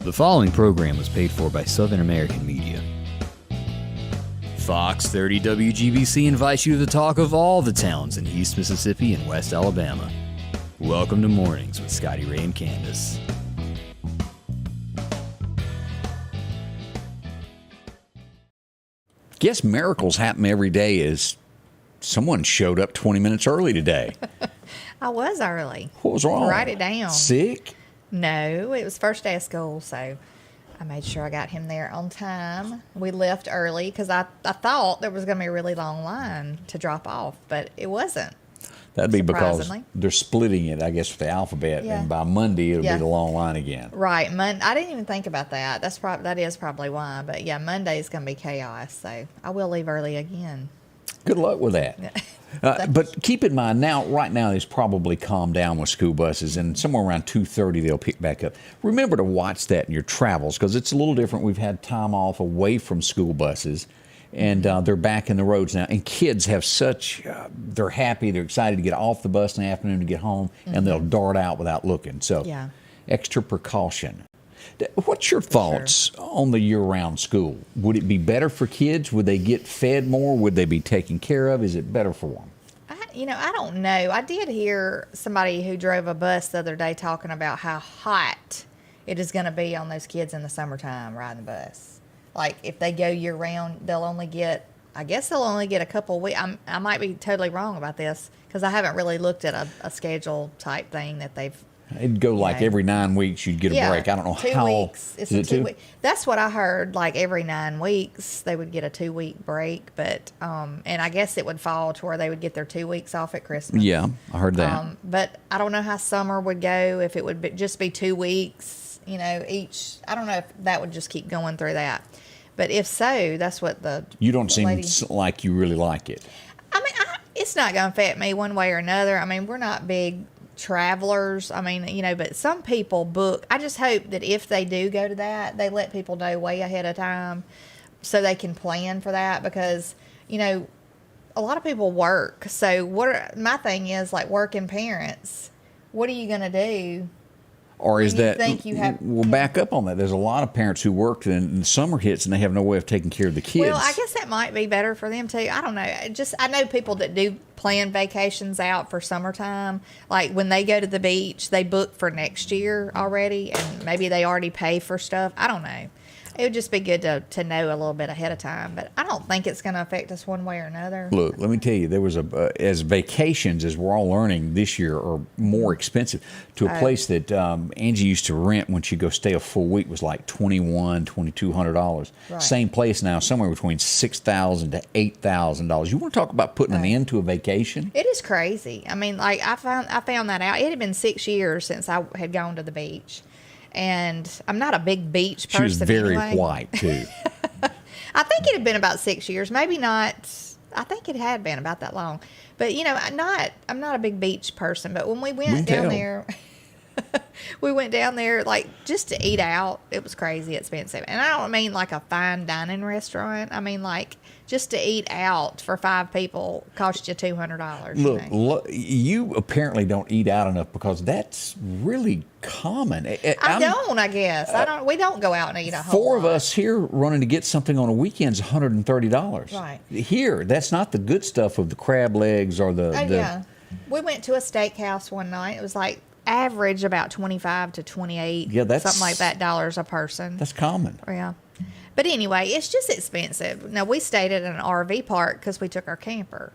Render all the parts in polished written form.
The following program was paid for by Southern American Media. Fox 30 WGBC invites you to the talk of all the towns in East Mississippi and West Alabama. Welcome to Mornings with Scotty Ray and Candace. Guess miracles happen every day as someone showed up 20 minutes early today. I was early. What was wrong? Write it down. Sick? No, it was first day of school, so I made sure I got him there on time. We left early because I thought there was going to be a really long line to drop off, but it wasn't. That'd be because they're splitting it, I guess, with the alphabet, Yeah. and by Monday it'll be the long line again. Right. I didn't even think about that. That is probably why. But yeah, Monday is going to be chaos, so I will leave early again. Good luck with that. But keep in mind, right now, it's probably calmed down with school buses, and somewhere around 2:30 they'll pick back up. Remember to watch that in your travels, because it's a little different. We've had time off away from school buses, and they're back in the roads now. And kids have they're happy, they're excited to get off the bus in the afternoon to get home, and they'll dart out without looking. So extra precaution. What's your thoughts on the year-round school? Would it be better for kids? Would they get fed more? Would they be taken care of? Is it better for them? I don't know. I did hear somebody who drove a bus the other day talking about how hot it is going to be on those kids in the summertime riding the bus. Like, if they go year-round, they'll only get a couple weeks. I might be totally wrong about this because I haven't really looked at a schedule type thing that they've. It'd go like every 9 weeks you'd get a break. I don't know 2 how. 2 weeks. It's a 2 week. That's what I heard. Like every 9 weeks they would get a 2 week break, but and I guess it would fall to where they would get their 2 weeks off at Christmas. Yeah, I heard that. But I don't know how summer would go, if it would just be 2 weeks, each. I don't know if that would just keep going through that. But if so, that's what You don't seem like you really like it. I mean, it's not going to affect me one way or another. I mean, we're not big travelers. I mean, but some people book. I just hope that if they do go to that, they let people know way ahead of time so they can plan for that, because, a lot of people work. So my thing is, like, working parents, what are you going to do? Or is that, we'll back up on that. There's a lot of parents who work and the summer hits and they have no way of taking care of the kids. Well, I guess that might be better for them too. I don't know. I know people that do plan vacations out for summertime. Like when they go to the beach, they book for next year already, and maybe they already pay for stuff. I don't know. It would just be good to know a little bit ahead of time, but I don't think it's going to affect us one way or another. Look, let me tell you, there was as vacations, as we're all learning this year, are more expensive. To a place that Angie used to rent when she'd go stay a full week was like $2,100, $2,200. Right. Same place now, somewhere between $6,000 to $8,000. You want to talk about putting an end to a vacation? It is crazy. I mean, like I found that out. It had been 6 years since I had gone to the beach. And I'm not a big beach person. She was very anyway. white, too. I think it had been about 6 years. Maybe not. I think it had been about that long. But, I'm not a big beach person. But when we went down there, like, just to eat out. It was crazy expensive. And I don't mean like a fine dining restaurant. I mean, like, just to eat out for 5 people cost you $200. Look, you apparently don't eat out enough, because that's really common. I guess. We don't go out and eat a whole 4 lot. of us here running to get something on a weekend is $130. Right. Here, that's not the good stuff of the crab legs or the... Yeah. We went to a steakhouse one night. It was like average about 25 to 28, something like that, dollars a person. That's common. Yeah. But anyway, it's just expensive. Now, we stayed at an RV park because we took our camper.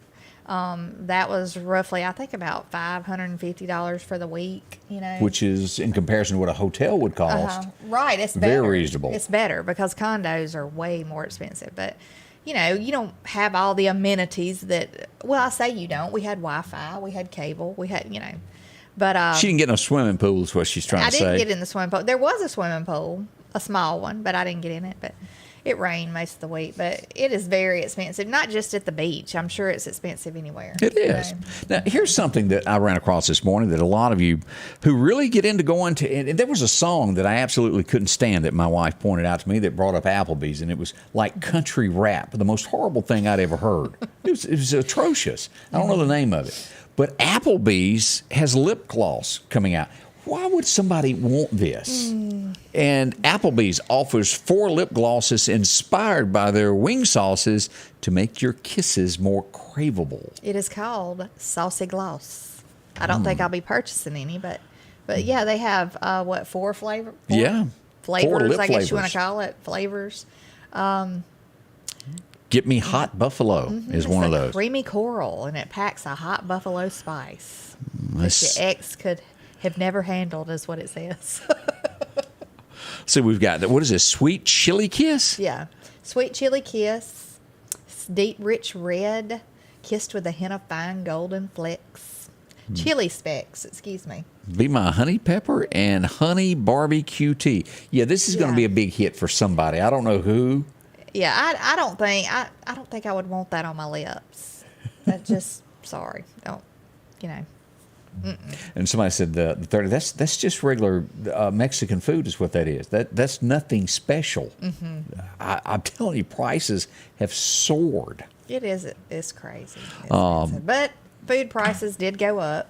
That was roughly, I think, about $550 for the week, Which is, in comparison to what a hotel would cost. Right. It's better. Very reasonable. It's better because condos are way more expensive. But, you don't have all the amenities that, well, I say you don't. We had Wi-Fi. We had cable. We had, But she didn't get no swimming pool is what she's trying to say. I didn't get in the swimming pool. There was a swimming pool, a small one, but I didn't get in it. But it rained most of the week. But it is very expensive, not just at the beach. I'm sure it's expensive anywhere. It is. Now, here's something that I ran across this morning that a lot of you who really get into going to, and there was a song that I absolutely couldn't stand that my wife pointed out to me that brought up Applebee's, and it was like country rap, the most horrible thing I'd ever heard. It was atrocious. I don't know the name of it. But Applebee's has lip gloss coming out. Why would somebody want this? And Applebee's offers 4 lip glosses inspired by their wing sauces to make your kisses more craveable. It is called Saucy Gloss. I don't think I'll be purchasing any, but yeah, they have 4 flavors? Yeah. 4 Flavors, lip I guess you want flavors. to call it. Flavors. Get Me Hot Buffalo is one of It's a those. creamy coral, and it packs a hot buffalo spice that Let's your ex could have never handled, is what it says. see, we've got, what is this, Sweet Chili Kiss? Yeah. Sweet chili kiss, deep rich red, kissed with a hint of fine golden flecks. Chili specks, excuse me. Be My Honey Pepper and Honey Barbecue Tea. Yeah, this is going to Yeah. be a big hit for somebody. I don't know who. Yeah, I don't think I would want that on my lips. That just sorry. Don't, you know. And somebody said the 30. That's just regular Mexican food is what that is. That's nothing special. I'm telling you, prices have soared. It's crazy. Expensive. But food prices did go up.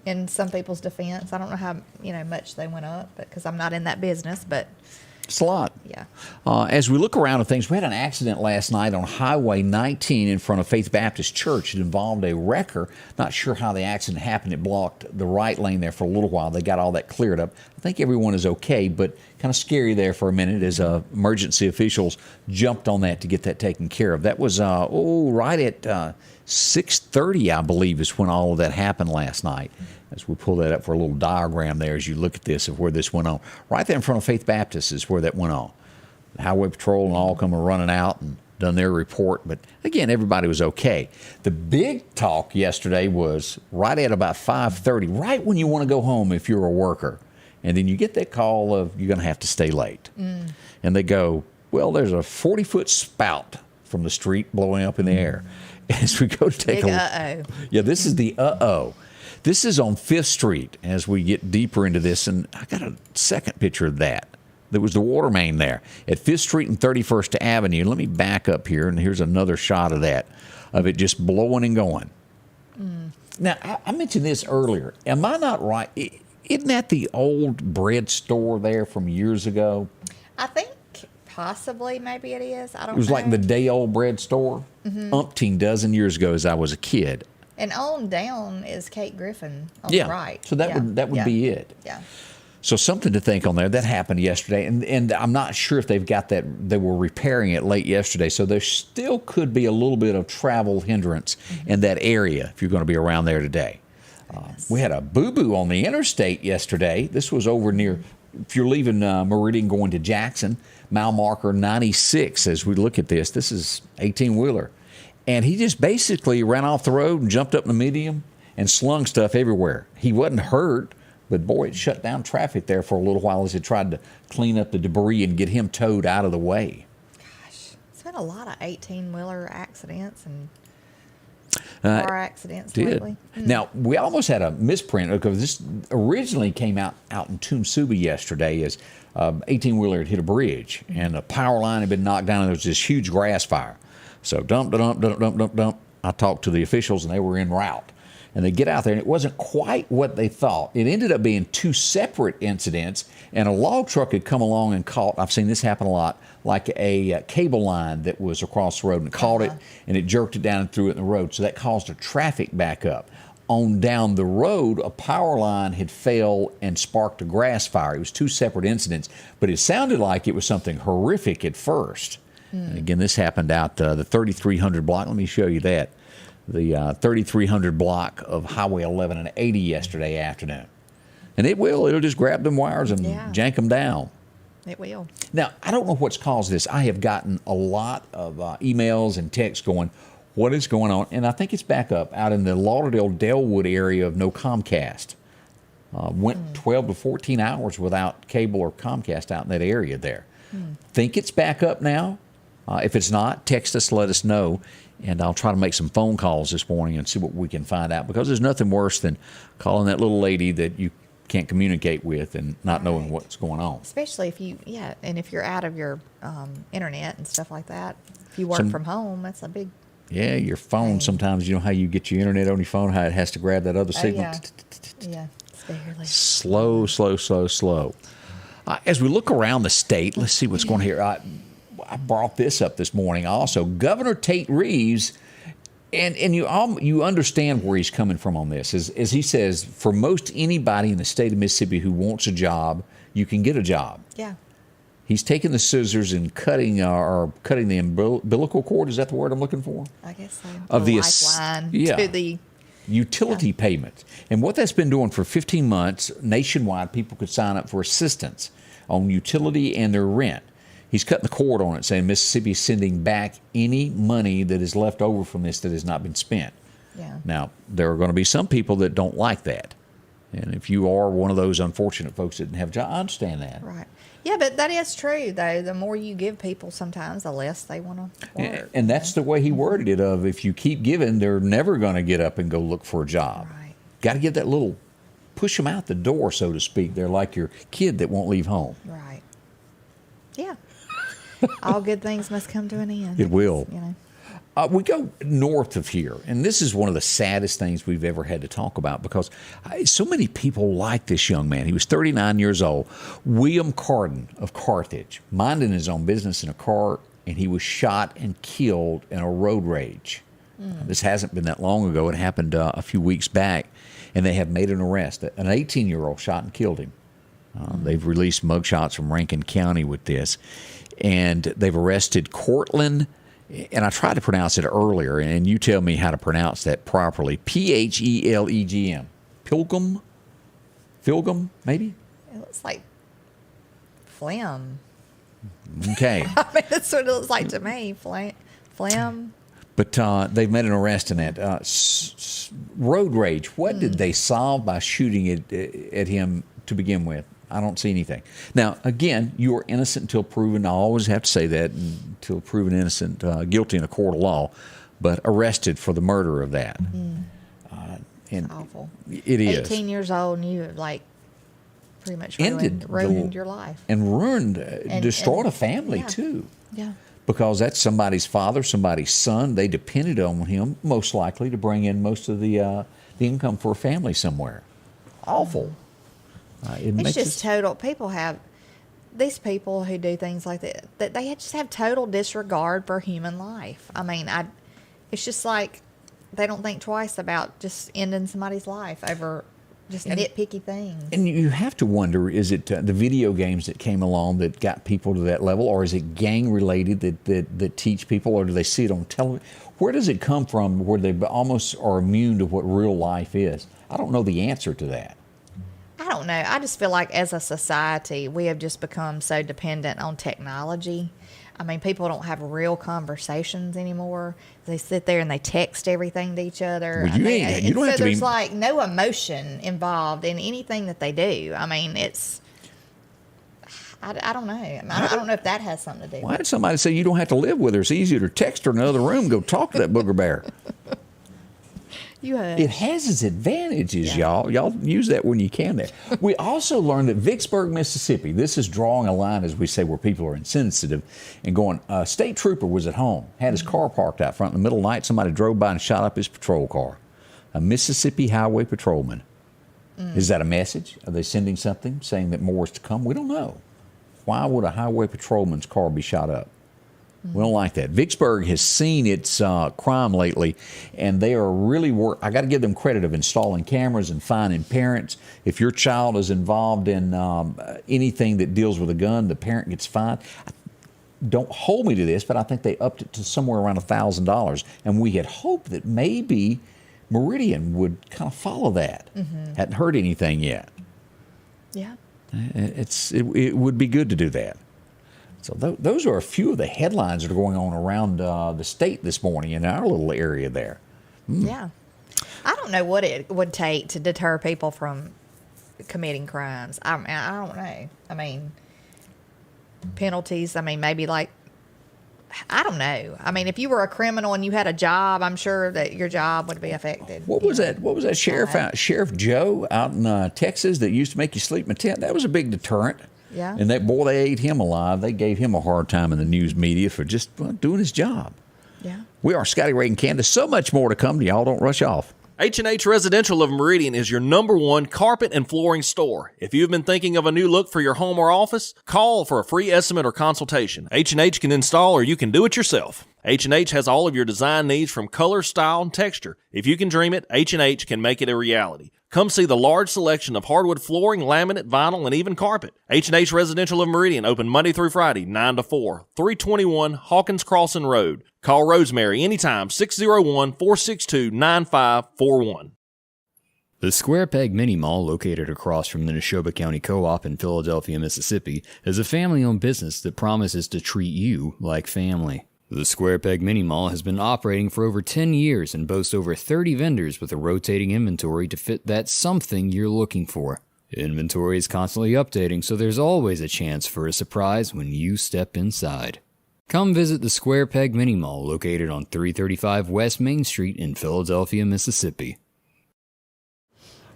In some people's defense, I don't know how much they went up, because I'm not in that business. But It's a lot. yeah, As we look around at things, we had an accident last night on Highway 19 in front of Faith Baptist Church. It involved a wrecker. Not sure how the accident happened. It blocked the right lane there for a little while. They got all that cleared up. I think everyone is okay, but kind of scary there for a minute as emergency officials jumped on that to get that taken care of. That was right at 6:30, I believe, is when all of that happened last night. As we pull that up for a little diagram there as you look at this of where this went on. Right there in front of Faith Baptist is where that went on. The Highway Patrol and all come running out and done their report. But again, everybody was okay. The big talk yesterday was right at about 5:30, right when you want to go home if you're a worker. And then you get that call of you're going to have to stay late. And they go, well, there's a 40-foot spout from the street blowing up in the air. As we go to take big a uh-oh. Yeah, this is the uh-oh. This is on 5th Street as we get deeper into this, and I got a second picture of that. There was the water main there at 5th Street and 31st Avenue. Let me back up here, and here's another shot of that, of it just blowing and going. Now, I mentioned this earlier. Am I not right? Isn't that the old bread store there from years ago? I think possibly maybe it is. I don't know. It was like the day-old bread store, umpteen dozen years ago as I was a kid. And on down is Kate Griffin on Yeah, the right. so that would be it. Yeah. So something to think on there. That happened yesterday, and I'm not sure if they've got that. They were repairing it late yesterday, so there still could be a little bit of travel hindrance in that area if you're going to be around there today. We had a boo-boo on the interstate yesterday. This was over near, if you're leaving Meridian going to Jackson, mile marker 96 as we look at this. This is 18-wheeler. And he just basically ran off the road and jumped up in the median and slung stuff everywhere. He wasn't hurt, but boy, it shut down traffic there for a little while as they tried to clean up the debris and get him towed out of the way. Gosh, it's been a lot of 18-wheeler accidents and car accidents lately. Now, we almost had a misprint because this originally came out in Tumsuba yesterday as 18-wheeler had hit a bridge and a power line had been knocked down and there was this huge grass fire. So dump. I talked to the officials and they were en route. And they get out there and it wasn't quite what they thought. It ended up being 2 separate incidents and a log truck had come along and caught, I've seen this happen a lot, like a cable line that was across the road and caught it and it jerked it down and threw it in the road. So that caused a traffic backup. On down the road, a power line had fell and sparked a grass fire. It was 2 separate incidents, but it sounded like it was something horrific at first. And again, this happened out the 3300 block. Let me show you that. The 3300 block of Highway 11 and 80 yesterday afternoon. And it'll just grab them wires and jank them down. It will. Now, I don't know what's caused this. I have gotten a lot of emails and texts going, what is going on? And I think it's back up out in the Lauderdale-Dellwood area of no Comcast. Went 12 to 14 hours without cable or Comcast out in that area there. Think it's back up now. If it's not, text us, let us know, and I'll try to make some phone calls this morning and see what we can find out, because there's nothing worse than calling that little lady that you can't communicate with and not knowing what's going on. Especially if if you're out of your internet and stuff like that. If you work from home, that's a big... Yeah, your phone sometimes, you know how you get your internet on your phone, how it has to grab that other signal. Yeah. Slow, slow, slow, slow. As we look around the state, let's see what's going on here. I brought this up this morning also. Governor Tate Reeves, and you understand where he's coming from on this. As he says, for most anybody in the state of Mississippi who wants a job, you can get a job. Yeah. He's taking the scissors and cutting the umbilical cord. Is that the word I'm looking for? I guess so. Of the lifeline to the utility payments. And what that's been doing for 15 months, nationwide, people could sign up for assistance on utility and their rent. He's cutting the cord on it, saying Mississippi is sending back any money that is left over from this that has not been spent. Yeah. Now, there are going to be some people that don't like that. And if you are one of those unfortunate folks that didn't have a job, I understand that. Right. Yeah, but that is true, though. The more you give people sometimes, the less they want to work. And that's the way he worded it, of if you keep giving, they're never going to get up and go look for a job. Right. Got to give that little, push them out the door, so to speak. They're like your kid that won't leave home. Right. Yeah. All good things must come to an end. It will. You know. We go north of here, and this is one of the saddest things we've ever had to talk about, because so many people like this young man. He was 39 years old, William Carden of Carthage, minding his own business in a car, and he was shot and killed in a road rage. This hasn't been that long ago. It happened a few weeks back, and they have made an arrest. An 18-year-old shot and killed him. They've released mugshots from Rankin County with this, and they've arrested Cortland. And I tried to pronounce it earlier, and you tell me how to pronounce that properly. Phelegm. Pilgrim, maybe? It looks like phlegm. Okay. I mean, that's what it looks like to me. Phlegm. But they've made an arrest in that. Road rage. What did they solve by shooting it at him to begin with? I don't see anything. Now, again, you are innocent until proven. I always have to say that, until proven innocent, guilty in a court of law, but arrested for the murder of that. It's awful. It is. 18 years old, and you have pretty much Ended ruined your life. And destroyed a family, too. Yeah. Because that's somebody's father, somebody's son. They depended on him, most likely, to bring in most of the income for a family somewhere. Awful. It's just total. People have these people who do things like that they just have total disregard for human life. I mean, it's just like they don't think twice about just ending somebody's life over just nitpicky things. And you have to wonder, is it the video games that came along that got people to that level, or is it gang related that teach people, or do they see it on television? Where does it come from where they almost are immune to what real life is? I don't know the answer to that. I don't know. I just feel like as a society, we have just become so dependent on technology. I mean, people don't have real conversations anymore. They sit there and they text everything to each other. Well, you don't have to there's no emotion involved in anything that they do. I mean, I don't know. I don't know if that has something to do with it. Why did somebody say you don't have to live with her? It's easier to text her in another room, go talk to that booger bear. It has its advantages, y'all. Y'all use that when you can there. We also learned that Vicksburg, Mississippi, this is drawing a line, as we say, where people are insensitive and going, a state trooper was at home, had his car parked out front in the middle of the night. Somebody drove by and shot up his patrol car. A Mississippi highway patrolman. Is that a message? Are they sending something saying that more is to come? We don't know. Why would a highway patrolman's car be shot up? We don't like that. Vicksburg has seen its crime lately, and they are really I got to give them credit of installing cameras and fining parents. If your child is involved in anything that deals with a gun, the parent gets fined. Don't hold me to this, but I think they upped it to somewhere around $1,000, and we had hoped that maybe Meridian would kind of follow that. Hadn't heard anything yet. Yeah. It would be good to do that. So those are a few of the headlines that are going on around the state this morning in our little area there. Yeah. I don't know what it would take to deter people from committing crimes. I don't know. I mean, penalties, maybe I don't know. I mean, if you were a criminal and you had a job, I'm sure that your job would be affected. What was that Sheriff Joe out in Texas that used to make you sleep in a tent? That was a big deterrent. Yeah. And they ate him alive. They gave him a hard time in the news media for just doing his job. Yeah. We are Scotty Ray and Candace. So much more to come to y'all. Don't rush off. H&H Residential of Meridian is your #1 carpet and flooring store. If you've been thinking of a new look for your home or office, call for a free estimate or consultation. H&H can install or you can do it yourself. H&H has all of your design needs from color, style, and texture. If you can dream it, H&H can make it a reality. Come see the large selection of hardwood flooring, laminate, vinyl, and even carpet. H&H Residential of Meridian, open Monday through Friday, 9 to 4, 321 Hawkins Crossing Road. Call Rosemary anytime, 601-462-9541. The Square Peg Mini Mall, located across from the Neshoba County Co-op in Philadelphia, Mississippi, is a family-owned business that promises to treat you like family. The Square Peg Mini Mall has been operating for over 10 years and boasts over 30 vendors with a rotating inventory to fit that something you're looking for. Inventory is constantly updating, so there's always a chance for a surprise when you step inside. Come visit the Square Peg Mini Mall, located on 335 West Main Street in Philadelphia, Mississippi.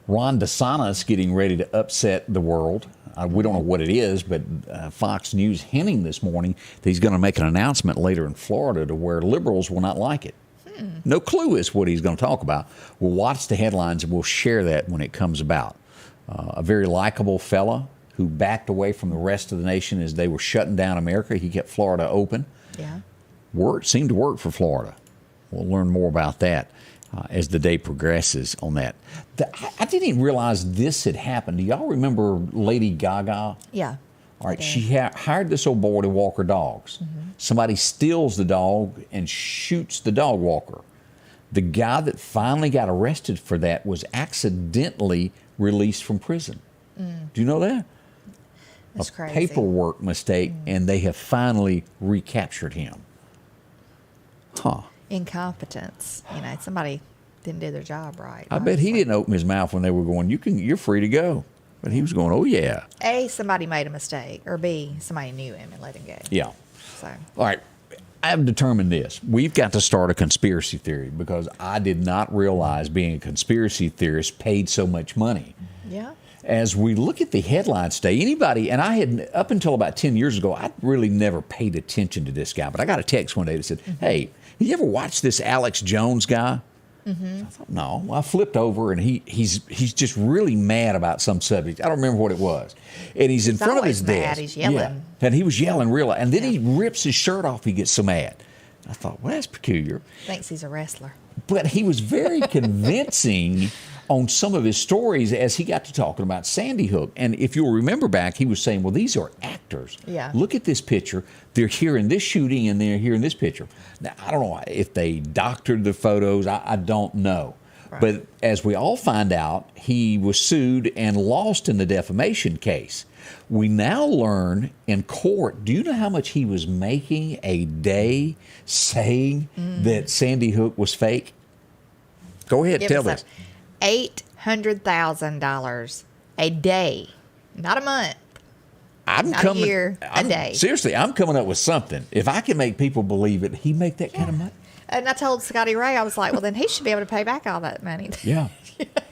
Ron DeSantis getting ready to upset the world. We don't know what it is, but Fox News hinting this morning that he's going to make an announcement later in Florida to where liberals will not like it. No clue as what he's going to talk about. We'll watch the headlines and we'll share that when it comes about. A very likable fella who backed away from the rest of the nation as they were shutting down America. He kept Florida open. Yeah. Seemed to work for Florida. We'll learn more about that as the day progresses on that. I didn't even realize this had happened. Do y'all remember Lady Gaga? Yeah. All right, she hired this old boy to walk her dogs. Somebody steals the dog and shoots the dog walker. The guy that finally got arrested for that was accidentally released from prison. Do you know that? That's crazy. Paperwork mistake, and they have finally recaptured him. Huh. Incompetence. Somebody didn't do their job right. I bet he didn't open his mouth when they were going, you're free to go. But he was going, oh, yeah. A, somebody made a mistake, or B, somebody knew him and let him go. Yeah. So. All right. I've determined this. We've got to start a conspiracy theory because I did not realize being a conspiracy theorist paid so much money. Yeah. As we look at the headlines today, anybody, and I had, up until about 10 years ago, I really never paid attention to this guy, but I got a text one day that said, hey, have you ever watched this Alex Jones guy? I thought, no. I flipped over, and he's just really mad about some subject. I don't remember what it was. And he's in front of his desk. He's yelling. Yeah. And he was yelling real loud. And then he rips his shirt off. He gets so mad. I thought, well, that's peculiar. Thinks he's a wrestler. But he was very convincing on some of his stories as he got to talking about Sandy Hook. And if you'll remember back, he was saying, well, these are actors. Yeah. Look at this picture. They're here in this shooting and they're here in this picture. Now, I don't know if they doctored the photos. I don't know. Right. But as we all find out, he was sued and lost in the defamation case. We now learn in court, do you know how much he was making a day saying that Sandy Hook was fake? Go ahead, tell us. $800,000 a day, not a month. Not a year, a day. Seriously, I'm coming up with something. If I can make people believe it, he make that kind of money. And I told Scotty Ray, I was like, well, then he should be able to pay back all that money. Yeah.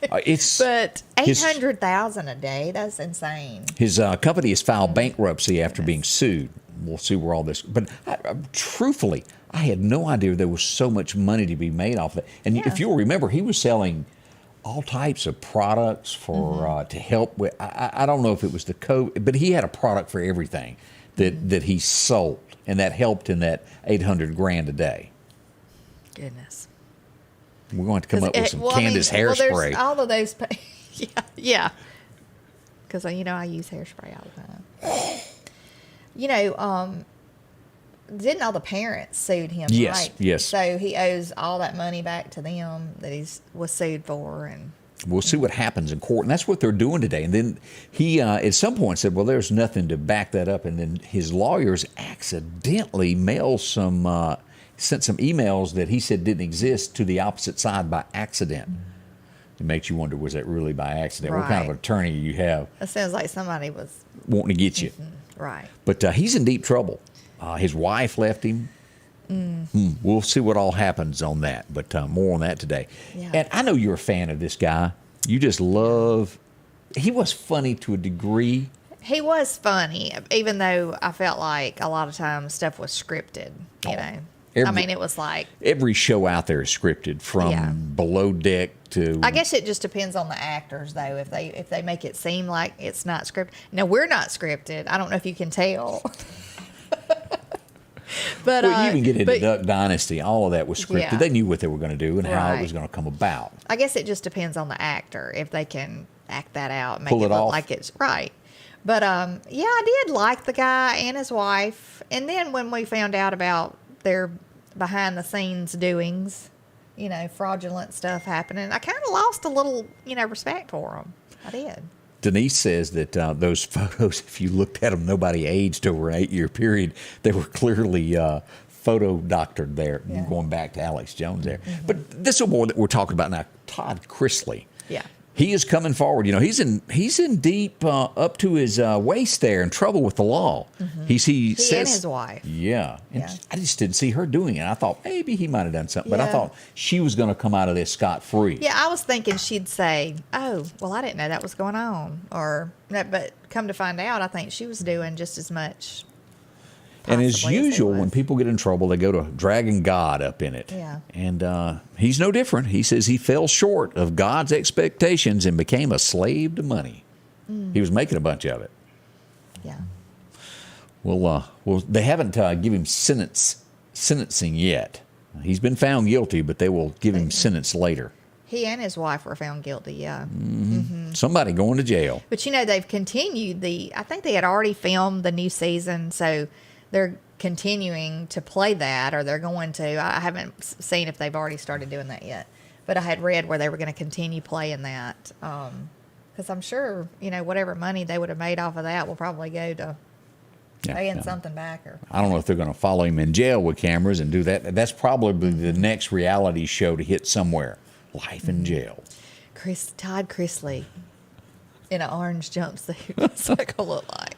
But $800,000 a day, that's insane. His company has filed bankruptcy after being sued. We'll see where all this. But truthfully, I had no idea there was so much money to be made off of it. And if you'll remember, he was selling all types of products for to help with. I don't know if it was the COVID, but he had a product for everything that he sold, and that helped in that $800,000 a day. Goodness. We're going to come up with some Candace hairspray. There's all of those. Yeah. Because I use hairspray all the time. Didn't all the parents sued him? Yes, right? yes. So he owes all that money back to them that was sued for, and we'll see what happens in court, and that's what they're doing today. And then he, at some point, said, "Well, there's nothing to back that up." And then his lawyers accidentally sent some emails that he said didn't exist to the opposite side by accident. It makes you wonder, was that really by accident? Right. What kind of attorney you have? It sounds like somebody was wanting to get you. Right. But he's in deep trouble. His wife left him. We'll see what all happens on that, but more on that today. Yeah. And I know you're a fan of this guy. You just love. He was funny to a degree. He was funny, even though I felt like a lot of times stuff was scripted. I mean, it was like every show out there is scripted from Below Deck to. I guess it just depends on the actors, though. If they make it seem like it's not scripted. Now, we're not scripted. I don't know if you can tell. But well, you even get into Duck Dynasty. All of that was scripted. Yeah. They knew what they were going to do and how it was going to come about. I guess it just depends on the actor if they can act that out, make Pull it it look off. like it's right. But yeah, I did like the guy and his wife. And then when we found out about their behind the scenes doings, fraudulent stuff happening, I kind of lost a little, respect for them. I did. Denise says that those photos, if you looked at them, nobody aged over an 8-year period. They were clearly photo doctored there, going back to Alex Jones there. Mm-hmm. But this award that we're talking about now, Todd Chrisley. Yeah. He is coming forward. He's in deep up to his waist there in trouble with the law. Mm-hmm. He says, and his wife. Yeah. And I just didn't see her doing it. I thought maybe he might have done something, but I thought she was going to come out of this scot-free. Yeah, I was thinking she'd say, oh, well, I didn't know that was going on. But come to find out, I think she was doing just as much. And as usual, when people get in trouble, they go to dragging God up in it. Yeah. And he's no different. He says he fell short of God's expectations and became a slave to money. He was making a bunch of it. Yeah. Well, they haven't given him sentencing yet. He's been found guilty, but they will give him sentence later. He and his wife were found guilty, yeah. Mm-hmm. Mm-hmm. Somebody going to jail. But, they've continued I think they had already filmed the new season, so they're continuing to play that, or they're going to. I haven't seen if they've already started doing that yet. But I had read where they were going to continue playing that. Because I'm sure, whatever money they would have made off of that will probably go to paying something back. Or I don't know if they're going to follow him in jail with cameras and do that. That's probably the next reality show to hit somewhere. Life in jail. Todd Chrisley in an orange jumpsuit. What's that going to look like?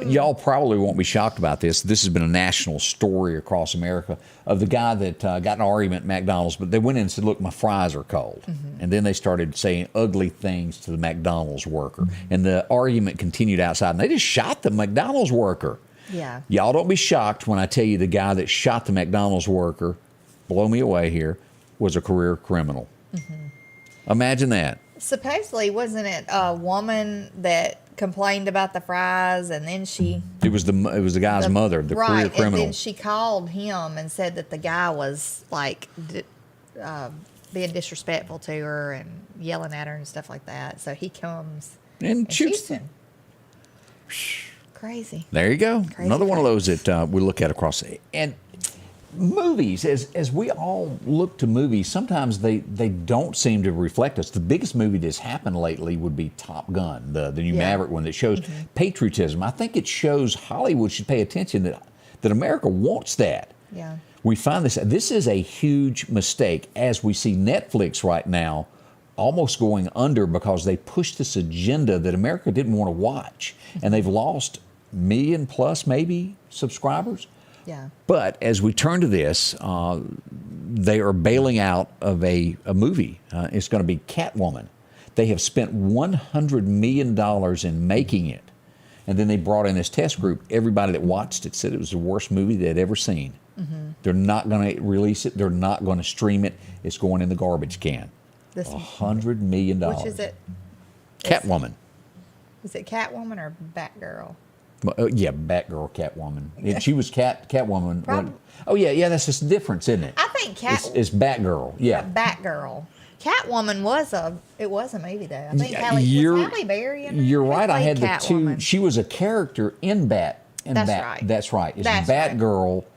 Y'all probably won't be shocked about this. This has been a national story across America of the guy that got in an argument at McDonald's, but they went in and said, look, my fries are cold. Mm-hmm. And then they started saying ugly things to the McDonald's worker. Mm-hmm. And the argument continued outside, and they just shot the McDonald's worker. Yeah. Y'all don't be shocked when I tell you the guy that shot the McDonald's worker, blow me away here, was a career criminal. Mm-hmm. Imagine that. Supposedly, wasn't it a woman that complained about the fries, and then it was the guy's mother, the career criminal, and then she called him and said that the guy was like being disrespectful to her and yelling at her and stuff like that. So he comes and shoots him. Crazy. There you go. Another one of those that we look at across and. Movies, as we all look to movies, sometimes they don't seem to reflect us. The biggest movie that's happened lately would be Top Gun, the new Maverick one that shows patriotism. I think it shows Hollywood should pay attention that America wants that. Yeah. We find this is a huge mistake as we see Netflix right now almost going under because they pushed this agenda that America didn't want to watch. And they've lost 1 million plus maybe subscribers. Yeah. But as we turn to this, they are bailing out of a movie. It's going to be Catwoman. They have spent $100 million in making it. And then they brought in this test group. Everybody that watched it said it was the worst movie they'd ever seen. Mm-hmm. They're not going to release it. They're not going to stream it. It's going in the garbage can. $100 million. Which is it? Catwoman. Is it Catwoman or Batgirl? Yeah, Batgirl, Catwoman. She was Catwoman. Oh, yeah, that's just the difference, isn't it? I think it's Batgirl, yeah. Batgirl. Catwoman was a movie, though. I think Halle Berry in it? You're right. I had Catwoman. the two. She was a character in Bat. Right. That's right. It's That's Batgirl. Right.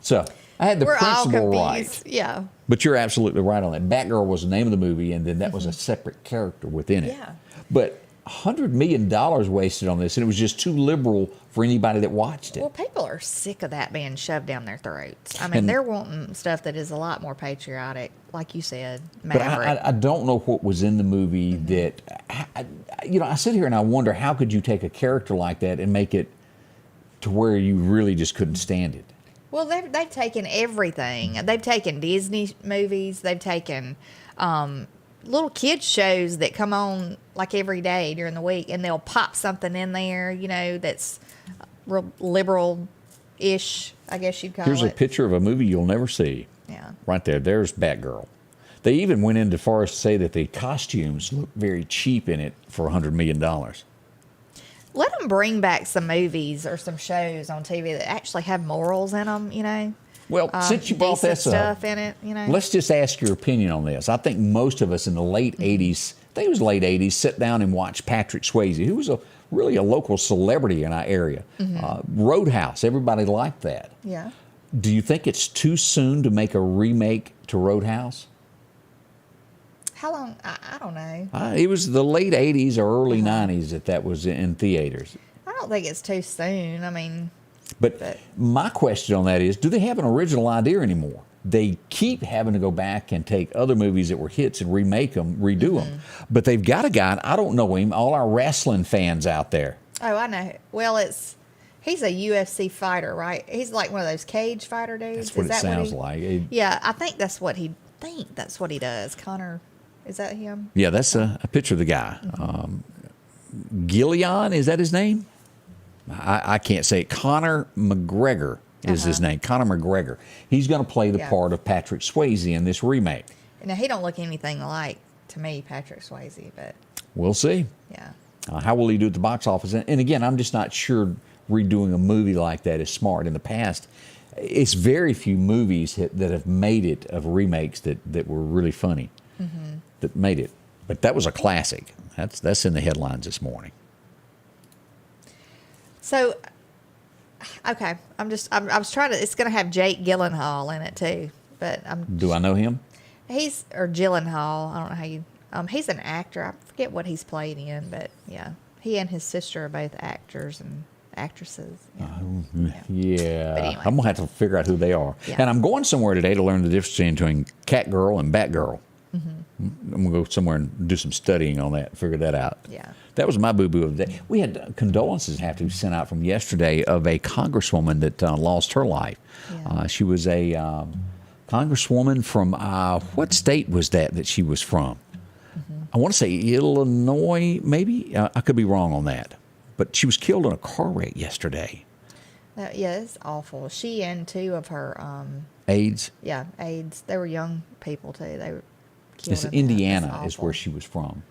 So I had the principle right. Yeah. But you're absolutely right on that. Batgirl was the name of the movie, and then that was a separate character within it. Yeah. But $100 million wasted on this, and it was just too liberal for anybody that watched it. Well, people are sick of that being shoved down their throats. I mean, they're wanting stuff that is a lot more patriotic, like you said, Maverick. But I don't know what was in the movie that, I sit here and I wonder, how could you take a character like that and make it to where you really just couldn't stand it? Well, they've taken everything. They've taken Disney movies. They've taken little kids shows that come on like every day during the week, and they'll pop something in there, that's real liberal, ish, I guess you'd call Here's it. a picture of a movie you'll never see. Yeah. Right there. There's Batgirl. They even went into far as to say that the costumes look very cheap in it for $100 million. Let them bring back some movies or some shows on TV that actually have morals in them, you know. Well, since you brought that stuff in it, you know. let's just ask your opinion on this. I think most of us in the late 80s, I think it was late 80s, sit down and watch Patrick Swayze, who was really a local celebrity in our area. Roadhouse, everybody liked that. Yeah. Do you think it's too soon to make a remake to Roadhouse? How long? I don't know. It was the late 80s or early 90s that was in theaters. I don't think it's too soon. I mean, But my question on that is, do they have an original idea anymore? They keep having to go back and take other movies that were hits and remake them, redo them. But they've got a guy, and I don't know him, all our wrestling fans out there. oh, I know. Well, he's a UFC fighter, right? He's like one of those cage fighter dudes. That's what Is it that sounds what like. Yeah, I think that's what he does. Conor, is that him? Yeah, that's a picture of the guy. Gillian, is that his name? I can't say it. Conor McGregor is his name. Conor McGregor. He's going to play the part of Patrick Swayze in this remake. Now, he don't look anything like, to me, Patrick Swayze, but We'll see. yeah. How will he do at the box office? And again, I'm just not sure redoing a movie like that is smart. In the past, it's very few movies that have made it of remakes that were really funny, that made it. But that was a classic. That's in the headlines this morning. So, okay, I was trying to, it's going to have Jake Gyllenhaal in it too, but Do I know him? or Gyllenhaal, I don't know how you, he's an actor. I forget what he's played in, but yeah, he and his sister are both actors and actresses. Yeah. But anyway. I'm going to have to figure out who they are. Yeah. And I'm going somewhere today to learn the difference between Catgirl and Batgirl. I'm going to go somewhere and do some studying on that, figure that out. Yeah. That was my boo-boo of the day. We had condolences have to be sent out from yesterday of a congresswoman that lost her life. Yeah. She was a congresswoman from, what state was that she was from? I want to say Illinois, maybe. I could be wrong on that. But she was killed in a car wreck yesterday. Yeah, it's awful. She and two of her AIDS? aides. They were young people too. They were killed. It's in that. Indiana That's is awful. where she was from.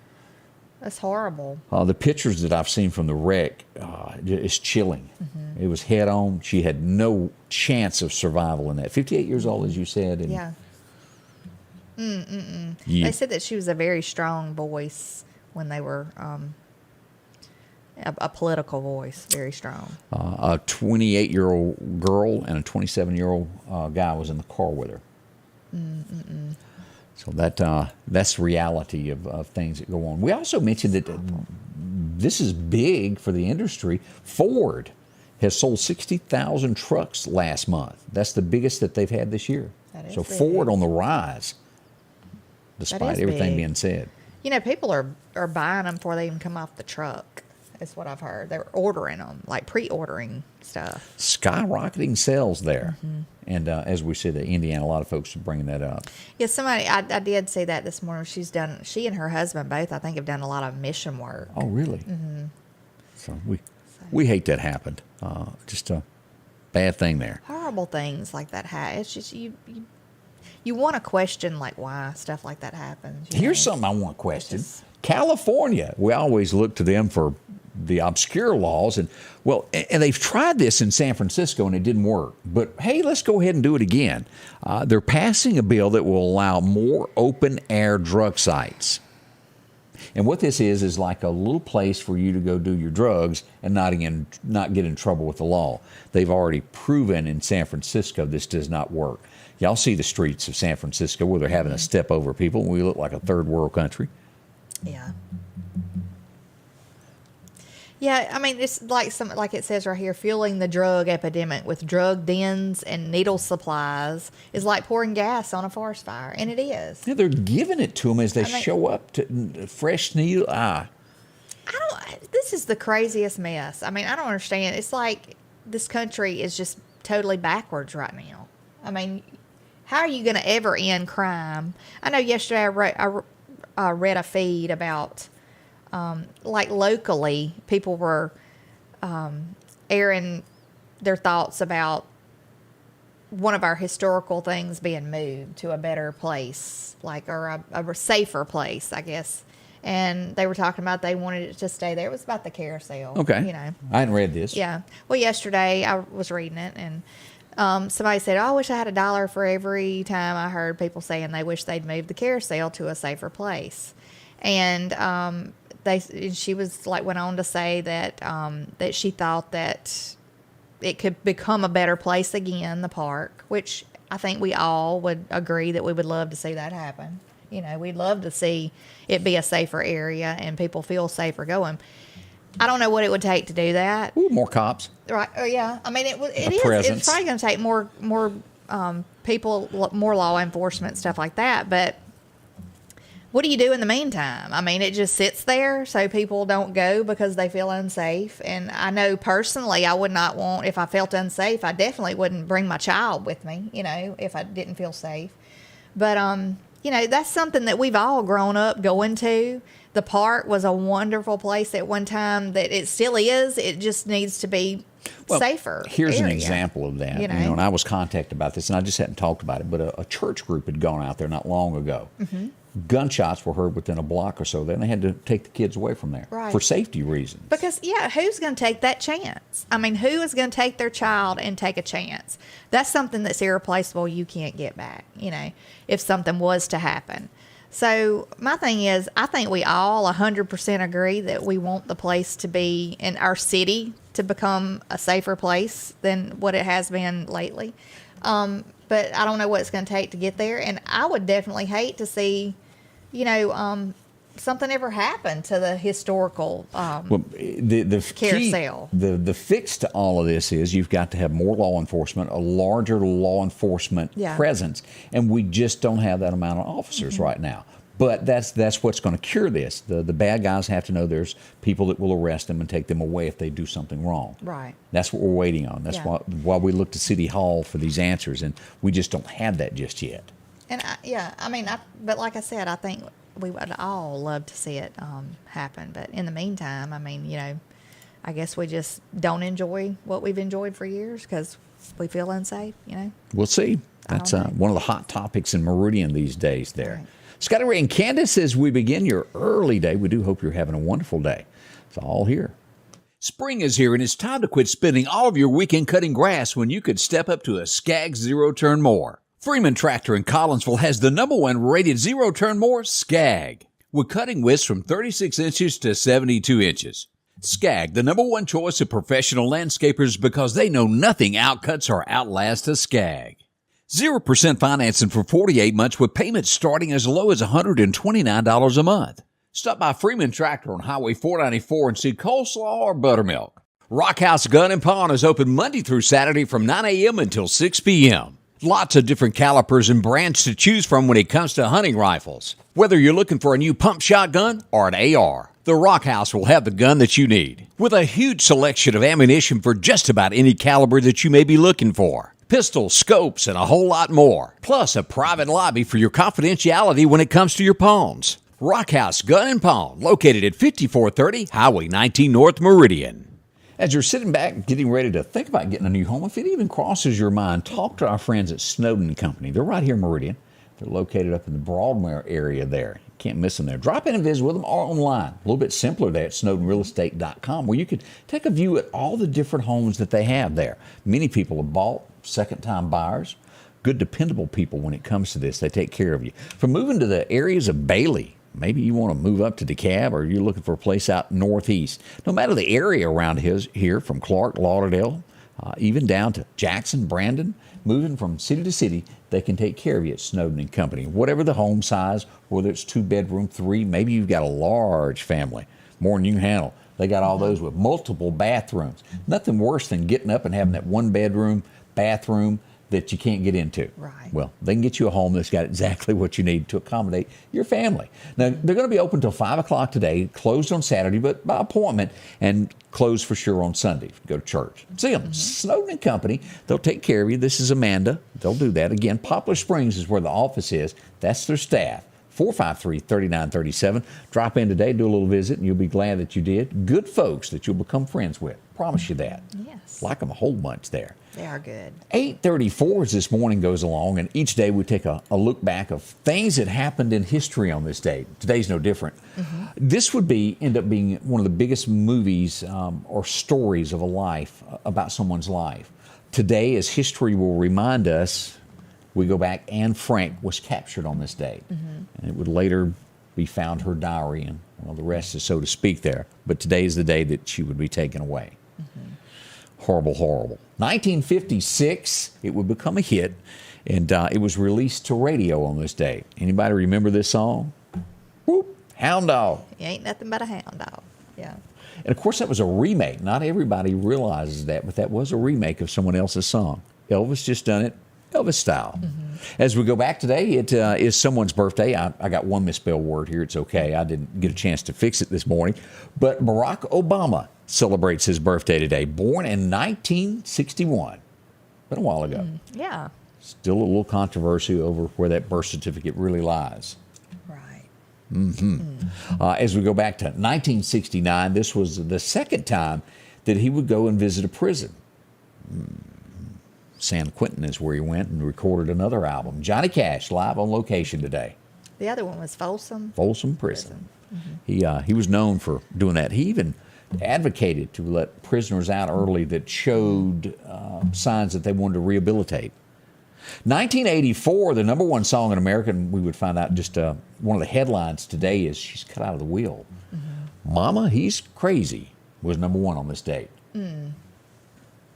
That's horrible. The pictures that I've seen from the wreck is chilling. It was head on. She had no chance of survival in that. 58 years old, as you said. And Yeah. Yeah. They said that she was a very strong voice when they were a political voice, very strong. A 28-year-old girl and a 27-year-old guy was in the car with her. So that's the reality of things that go on. We also mentioned that this is big for the industry. Ford has sold 60,000 trucks last month. That's the biggest that they've had this year. That is So big. Ford on the rise, despite is everything big. being said. You know, people are buying them before they even come off the truck. That's what I've heard. They're ordering them, like pre-ordering stuff. Skyrocketing sales there. And as we said, in Indiana, a lot of folks are bringing that up. Yeah, I did see that this morning. She and her husband both, I think, have done a lot of mission work. Oh, really? So we hate that happened. Just a bad thing there. Horrible things like that happen. It's just you want to question like why stuff like that happens. Here's something I want to question. Just- California, we always look to them for the obscure laws, and they've tried this in San Francisco and it didn't work. But hey, let's go ahead and do it again. They're passing a bill that will allow more open air drug sites. And what this is like a little place for you to go do your drugs and not get in trouble with the law. They've already proven in San Francisco this does not work. Y'all see the streets of San Francisco where they're having to step over people, and we look like a third world country. Yeah. Yeah, I mean, it's like it says right here, fueling the drug epidemic with drug dens and needle supplies is like pouring gas on a forest fire, and it is. Yeah, they're giving it to them as they show up to fresh needle. This is the craziest mess. I mean, I don't understand. It's like this country is just totally backwards right now. I mean, how are you going to ever end crime? I know yesterday I read a feed about like locally people were airing their thoughts about one of our historical things being moved to a better place, or a safer place, I guess. And they were talking about they wanted it to stay there. It was about the carousel. Okay. I hadn't read this. Yeah. Well, yesterday I was reading it, and somebody said, "Oh, I wish I had $1 for every time I heard people saying they wish they'd moved the carousel to a safer place." And she was went on to say that that she thought that it could become a better place again, the park, which I think we all would agree that we would love to see that happen. We'd love to see it be a safer area and people feel safer going. I don't know what it would take to do that. Ooh, more cops. Right. Oh, yeah. I mean, it is. Presence. It's probably going to take more people, more law enforcement, stuff like that. But what do you do in the meantime? I mean, it just sits there so people don't go because they feel unsafe. And I know personally I would not want, if I felt unsafe, I definitely wouldn't bring my child with me, if I didn't feel safe. But, that's something that we've all grown up going to. The park was a wonderful place at one time that it still is. It just needs to be safer. Here's an example of that. And I was contacted about this, and I just hadn't talked about it, but a church group had gone out there not long ago. Mm-hmm. Gunshots were heard within a block or so. Then they had to take the kids away from there for safety reasons. Because, who's going to take that chance? I mean, who is going to take their child and take a chance? That's something that's irreplaceable. You can't get back, if something was to happen. So my thing is, I think we all 100% agree that we want the place to be in our city to become a safer place than what it has been lately. But I don't know what it's going to take to get there. And I would definitely hate to see, something ever happen to the historical the carousel. The fix to all of this is you've got to have more law enforcement, a larger law enforcement presence. And we just don't have that amount of officers right now. But that's what's going to cure this. The bad guys have to know there's people that will arrest them and take them away if they do something wrong. Right. That's what we're waiting on. That's why we look to City Hall for these answers, and we just don't have that just yet. And but like I said, I think we would all love to see it happen. But in the meantime, I guess we just don't enjoy what we've enjoyed for years because we feel unsafe. We'll see. That's one of the hot topics in Meridian these days. There. Right. Scotty Ray and Candace, as we begin your early day, we do hope you're having a wonderful day. It's all here. Spring is here, and it's time to quit spending all of your weekend cutting grass when you could step up to a Skag zero-turn mower. Freeman Tractor in Collinsville has the #1 rated zero-turn mower, Skag, with cutting widths from 36 inches to 72 inches. Skag, the #1 choice of professional landscapers because they know nothing outcuts or outlasts a Skag. 0% financing for 48 months with payments starting as low as $129 a month. Stop by Freeman Tractor on Highway 494 and see coleslaw or buttermilk. Rockhouse Gun and Pawn is open Monday through Saturday from 9 a.m. until 6 p.m. Lots of different calipers and brands to choose from when it comes to hunting rifles. Whether you're looking for a new pump shotgun or an AR, the Rockhouse will have the gun that you need, with a huge selection of ammunition for just about any caliber that you may be looking for. Pistols, scopes, and a whole lot more. Plus a private lobby for your confidentiality when it comes to your pawns. Rockhouse Gun and Pawn, located at 5430 Highway 19 North Meridian. As you're sitting back getting ready to think about getting a new home, if it even crosses your mind, talk to our friends at Snowden & Company. They're right here in Meridian. They're located up in the Broadmoor area there. You can't miss them there. Drop in and visit with them or online. A little bit simpler there at snowdenrealestate.com, where you could take a view at all the different homes that they have there. Many people have bought, second-time buyers, good, dependable people when it comes to this. They take care of you. From moving to the areas of Bailey, maybe you want to move up to DeKalb, or you're looking for a place out northeast. No matter the area around here, from Clark, Lauderdale, even down to Jackson, Brandon, moving from city to city, they can take care of you at Snowden & Company. Whatever the home size, whether it's 2-bedroom, 3, maybe you've got a large family, more than you can handle. They got all those with multiple bathrooms. Nothing worse than getting up and having that 1-bedroom bathroom that you can't get into. Right. Well, they can get you a home that's got exactly what you need to accommodate your family. Now, they're going to be open till 5 o'clock today, closed on Saturday, but by appointment, and closed for sure on Sunday if you go to church. See them, Snowden & Company. They'll take care of you. This is Amanda. They'll do that. Again, Poplar Springs is where the office is. That's their staff. 453-3937. Drop in today, do a little visit, and you'll be glad that you did. Good folks that you'll become friends with. Promise you that. Yes. Like them a whole bunch there. They are good. 8:34 as this morning goes along, and each day we take a look back of things that happened in history on this day. Today's no different. This would end up being one of the biggest movies or stories of a life, about someone's life. Today, as history will remind us, we go back, Anne Frank was captured on this date. And it would later be found her diary, and well, the rest is so to speak there. But today is the day that she would be taken away. Horrible, horrible. 1956, it would become a hit, and it was released to radio on this day. Anybody remember this song? Whoop, Hound Dog. You ain't nothing but a hound dog. Yeah. And of course, that was a remake. Not everybody realizes that, but that was a remake of someone else's song. Elvis just done it Elvis style. As we go back today, it is someone's birthday. I got one misspelled word here. It's okay. I didn't get a chance to fix it this morning. But Barack Obama celebrates his birthday today. Born in 1961. Been a while ago. Yeah. Still a little controversy over where that birth certificate really lies. Right. As we go back to 1969, this was the second time that he would go and visit a prison. San Quentin is where he went and recorded another album. Johnny Cash live on location today. The other one was Folsom. Folsom Prison. He was known for doing that. He even advocated to let prisoners out early that showed signs that they wanted to rehabilitate. 1984, the number one song in America, and we would find out just one of the headlines today is She's Cut Out of the Wheel. Mama, He's Crazy was number one on this date. Of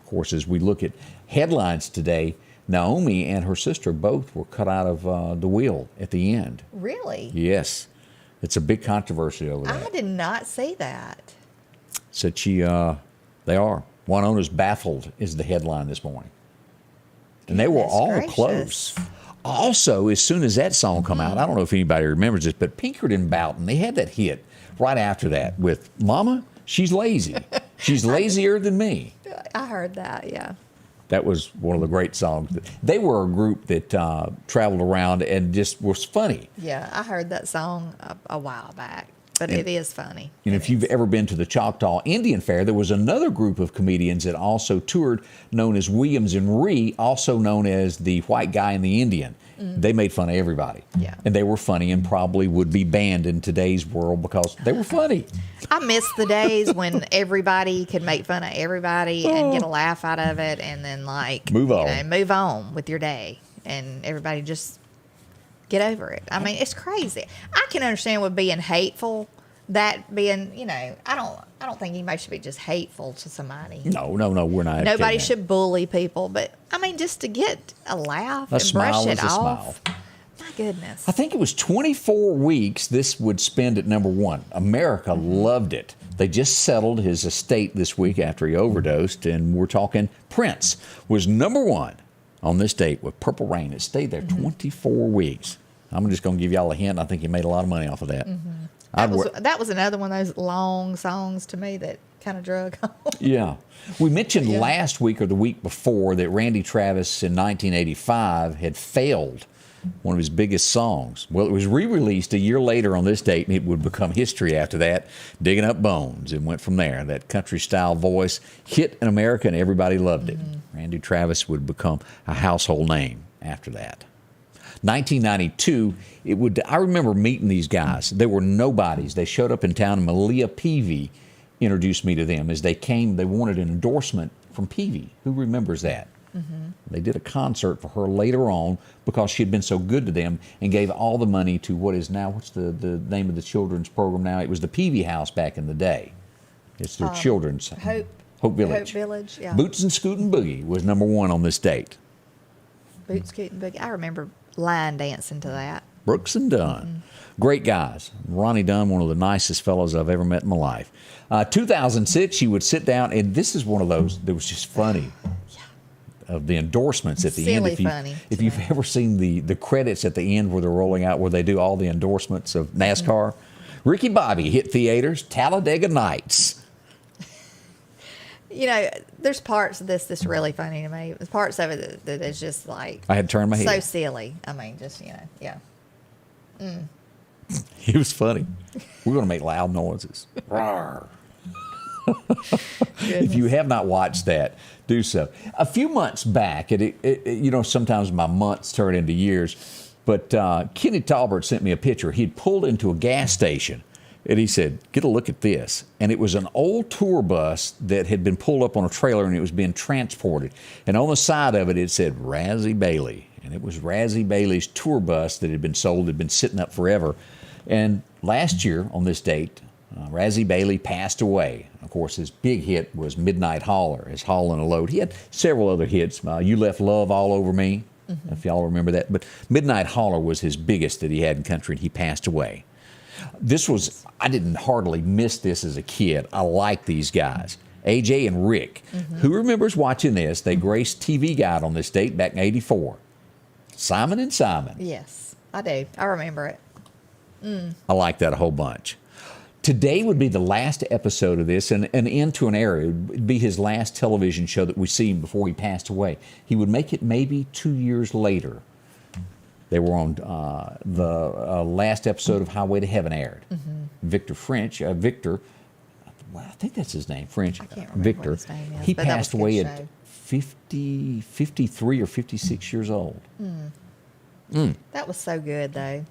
course, as we look at headlines today, Naomi and her sister both were cut out of the wheel at the end. Really? Yes. It's a big controversy over that. I did not see that. Said they are. Winona's baffled is the headline this morning. And they were Goodness all gracious. close. Also, as soon as that song come out, I don't know if anybody remembers this, but Pinkerton Boughton, they had that hit right after that with Mama, She's Lazy. She's lazier than me. I heard that, yeah. That was one of the great songs. They were a group that traveled around and just was funny. Yeah, I heard that song a while back, but it is funny. And if you've ever been to the Choctaw Indian Fair, there was another group of comedians that also toured known as Williams and Ree, also known as the White Guy and the Indian. They made fun of everybody. Yeah. And they were funny and probably would be banned in today's world because they were funny. I miss the days when everybody could make fun of everybody and get a laugh out of it and then Move on. move on with your day and everybody just get over it. I mean, it's crazy. I can understand with being hateful, that being, I don't think anybody should be just hateful to somebody. No, we're not. Nobody should bully people, but I mean, just to get a laugh and brush it off. My goodness. I think it was 24 weeks this would spend at number one. America loved it. They just settled his estate this week after he overdosed, and we're talking Prince was number one on this date with Purple Rain. It stayed there 24 weeks. I'm just going to give y'all a hint. I think he made a lot of money off of that. That was another one of those long songs to me that kind of drug home. Yeah. We mentioned last week or the week before that Randy Travis in 1985 had failed one of his biggest songs. Well, it was re-released a year later on this date, and it would become history after that, Digging Up Bones, and went from there. That country-style voice hit in America, and everybody loved it. Randy Travis would become a household name after that. 1992, I remember meeting these guys. They were nobodies. They showed up in town, and Malia Peavy introduced me to them. As they came, they wanted an endorsement from Peavy. Who remembers that? They did a concert for her later on because she had been so good to them and gave all the money to what's the name of the children's program now? It was the Peavy House back in the day. It's their children's. Hope Village. Hope Village, yeah. Boots and Scootin' Boogie was number one on this date. Boots, Scootin' Boogie. I remember line dancing to that. Brooks and Dunn. Great guys. Ronnie Dunn, one of the nicest fellows I've ever met in my life. 2006, she would sit down, and this is one of those that was just funny. Of the endorsements at the end. If you've ever seen the credits at the end where they're rolling out, where they do all the endorsements of NASCAR, Ricky Bobby hit theaters, Talladega Nights. There's parts of this that's really funny to me. There's parts of it that is just like I had to turn my head. So silly. I mean, just yeah. It was funny. We're going to make loud noises. Rawr. If you have not watched that, do so. A few months back, sometimes my months turn into years, but Kenny Talbert sent me a picture. He'd pulled into a gas station, and he said, get a look at this. And it was an old tour bus that had been pulled up on a trailer, and it was being transported. And on the side of it, it said Razzie Bailey. And it was Razzie Bailey's tour bus that had been sold, had been sitting up forever. And last year, on this date, Razzie Bailey passed away. Of course, his big hit was Midnight Hauler, his hauling a load. He had several other hits. You Left Love All Over Me, if y'all remember that. But Midnight Hauler was his biggest that he had in country, and he passed away. I didn't hardly miss this as a kid. I like these guys. AJ and Rick. Who remembers watching this? They graced TV Guide on this date back in '84. Simon and Simon. Yes, I do. I remember it. I like that a whole bunch. Today would be the last episode of this, and an end to an era. It would be his last television show that we see before he passed away. He would make it maybe 2 years later. They were on the last episode of Highway to Heaven aired. Victor, I think that's his name, French. I can't remember Victor. what his name is, He but that passed was a good away show. at 53 or 56 years old. That was so good, though.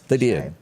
They did.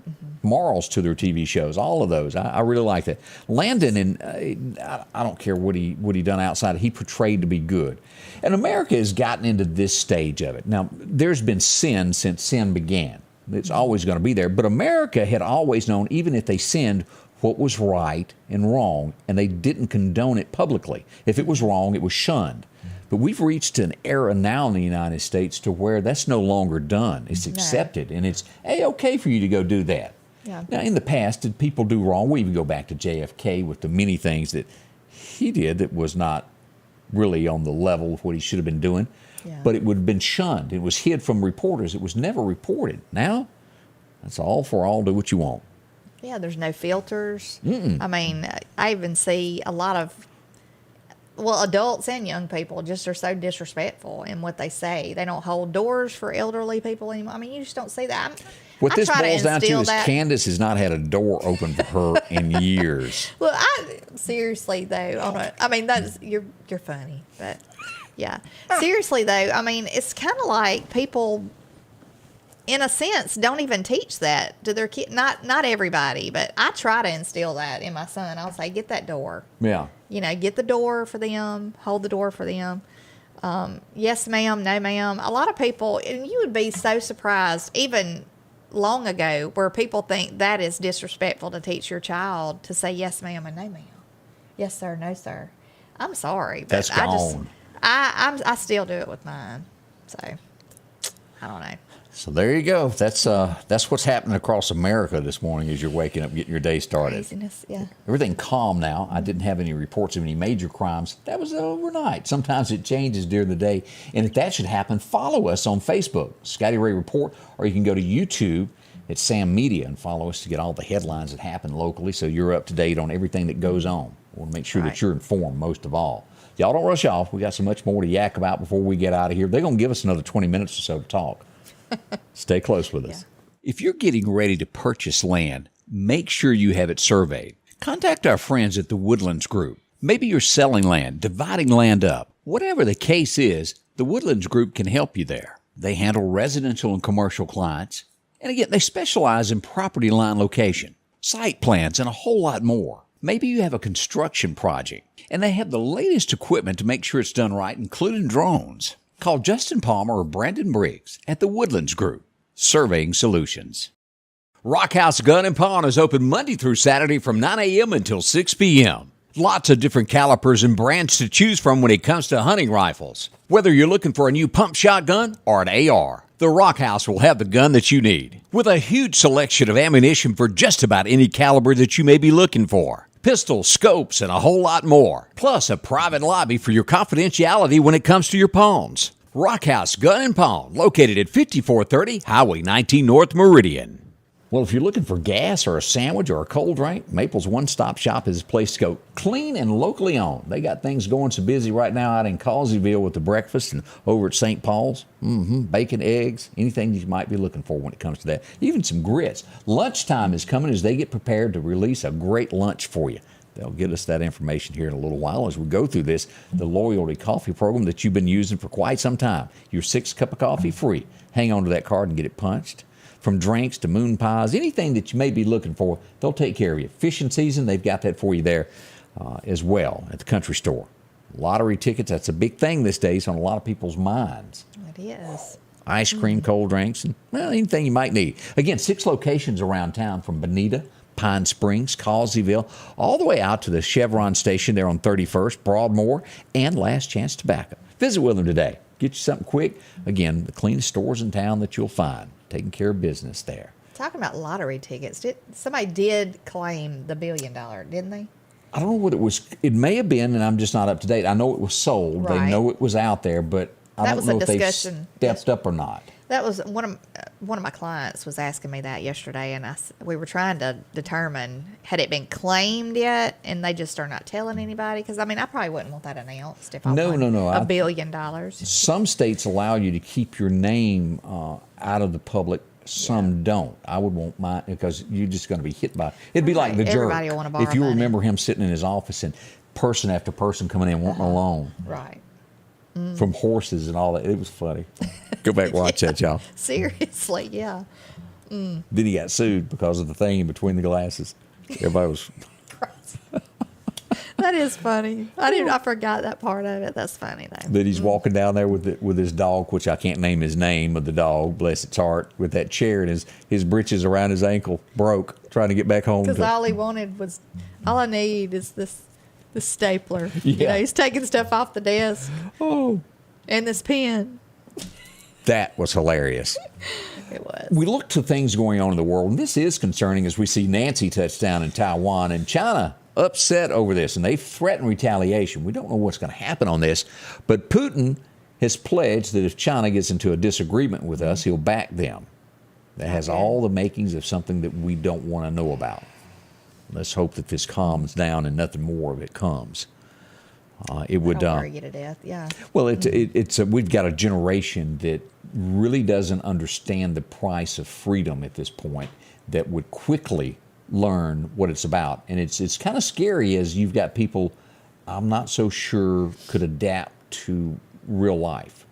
Morals to their TV shows, all of those. I really like that. Landon, and I don't care what he done outside, he portrayed to be good. And America has gotten into this stage of it. Now, there's been sin since sin began. It's always going to be there. But America had always known, even if they sinned, what was right and wrong, and they didn't condone it publicly. If it was wrong, it was shunned. But we've reached an era now in the United States to where that's no longer done. It's accepted, and it's okay for you to go do that. Yeah. Now, in the past, did people do wrong? We even go back to JFK with the many things that he did that was not really on the level of what he should have been doing. Yeah. But it would have been shunned. It was hid from reporters. It was never reported. Now, that's all for all. Do what you want. Yeah, there's no filters. I mean, I even see a lot of, adults and young people just are so disrespectful in what they say. They don't hold doors for elderly people anymore. I mean, you just don't see that. What I this try boils down to instill is that. Candace has not had a door open for her in years. Well, seriously though, you're funny, but yeah, seriously though, I mean, it's kind of like people, in a sense, don't even teach that to their kid. Not everybody, but I try to instill that in my son. I'll say, get that door. Yeah. Get the door for them, hold the door for them. Yes, ma'am, no, ma'am. A lot of people, and you would be so surprised, even long ago, where people think that is disrespectful to teach your child to say yes, ma'am, and no, ma'am. Yes, sir, no, sir. I'm sorry, but That's gone. I still do it with mine. So, I don't know. So there you go. That's what's happening across America this morning as you're waking up, getting your day started. Craziness, yeah. Everything calm now. I didn't have any reports of any major crimes. That was overnight. Sometimes it changes during the day. And if that should happen, follow us on Facebook, Scotty Ray Report, or you can go to YouTube at Sam Media and follow us to get all the headlines that happen locally so you're up to date on everything that goes on. We want to make sure that you're informed most of all. Y'all don't rush off. We got so much more to yak about before we get out of here. They're going to give us another 20 minutes or so to talk. Stay close with us. If you're getting ready to purchase land, make sure you have it surveyed. Contact our friends at the Woodlands Group. Maybe you're selling land, dividing land up. Whatever the case is, the Woodlands Group can help you there. They handle residential and commercial clients. And again, they specialize in property line location, site plans, and a whole lot more. Maybe you have a construction project, and they have the latest equipment to make sure it's done right, including drones. Call Justin Palmer or Brandon Briggs at the Woodlands Group, Surveying Solutions. Rockhouse Gun and Pawn is open Monday through Saturday from 9 a.m. until 6 p.m. Lots of different calibers and brands to choose from when it comes to hunting rifles. Whether you're looking for a new pump shotgun or an AR, the Rockhouse will have the gun that you need. With a huge selection of ammunition for just about any caliber that you may be looking for. Pistols, scopes, and a whole lot more. Plus a private lobby for your confidentiality when it comes to your pawns. Rockhouse Gun and Pawn, located at 5430 Highway 19 North Meridian. Well, if you're looking for gas or a sandwich or a cold drink, Maple's One Stop Shop is a place to go. Clean and locally owned. They got things going so busy right now out in Causeyville with the breakfast and over at St. Paul's. Bacon, eggs, anything you might be looking for when it comes to that. Even some grits. Lunchtime is coming as they get prepared to release a great lunch for you. They'll get us that information here in a little while as we go through this, the loyalty coffee program that you've been using for quite some time. Your 6 cup of coffee free. Hang on to that card and get it punched. From drinks to moon pies, anything that you may be looking for, they'll take care of you. Fishing season, they've got that for you there as well at the country store. Lottery tickets, that's a big thing these days on a lot of people's minds. It is. Ice cream, cold drinks, and well, anything you might need. Again, 6 locations around town from Bonita, Pine Springs, Causeyville, all the way out to the Chevron station there on 31st, Broadmoor, and Last Chance Tobacco. Visit with them today. Get you something quick. Again, the cleanest stores in town that you'll find. Taking care of business there. Talking about lottery tickets, somebody did claim the $1 billion, didn't they? I don't know what it was. It may have been, and I'm just not up to date. I know it was sold. Right. They know it was out there, but I don't know if they've stepped up or not. That was one of my clients was asking me that yesterday, and we were trying to determine had it been claimed yet, and they just are not telling anybody. Because I mean, I probably wouldn't want that announced if I won $1 billion. Some states allow you to keep your name out of the public. Some don't. I would want mine because you're just going to be hit by. It'd be like the jerk. Everybody will want to borrow if you money. remember him sitting in his office and person after person coming in wanting a loan. Right. From horses and all that. It was funny. Go back and watch that, y'all. Seriously, yeah. Then he got sued because of the thing in between the glasses. Everybody was. That is funny. I forgot that part of it. That's funny though. That he's walking down there with his dog, which I can't name his name of the dog, bless its heart, with that chair and his britches around his ankle broke, trying to get back home. Because all I need is this stapler. Yeah. You know, he's taking stuff off the desk. Oh. And this pen. That was hilarious. It was. We look to things going on in the world, and this is concerning as we see Nancy touch down in Taiwan, and China upset over this, and they threaten retaliation. We don't know what's going to happen on this, but Putin has pledged that if China gets into a disagreement with us, he'll back them. That has all the makings of something that we don't want to know about. Let's hope that this calms down and nothing more of it comes. It would worry you to death. Yeah. Well, we've got a generation that really doesn't understand the price of freedom at this point. That would quickly learn what it's about, and it's kind of scary as you've got people I'm not so sure could adapt to real life.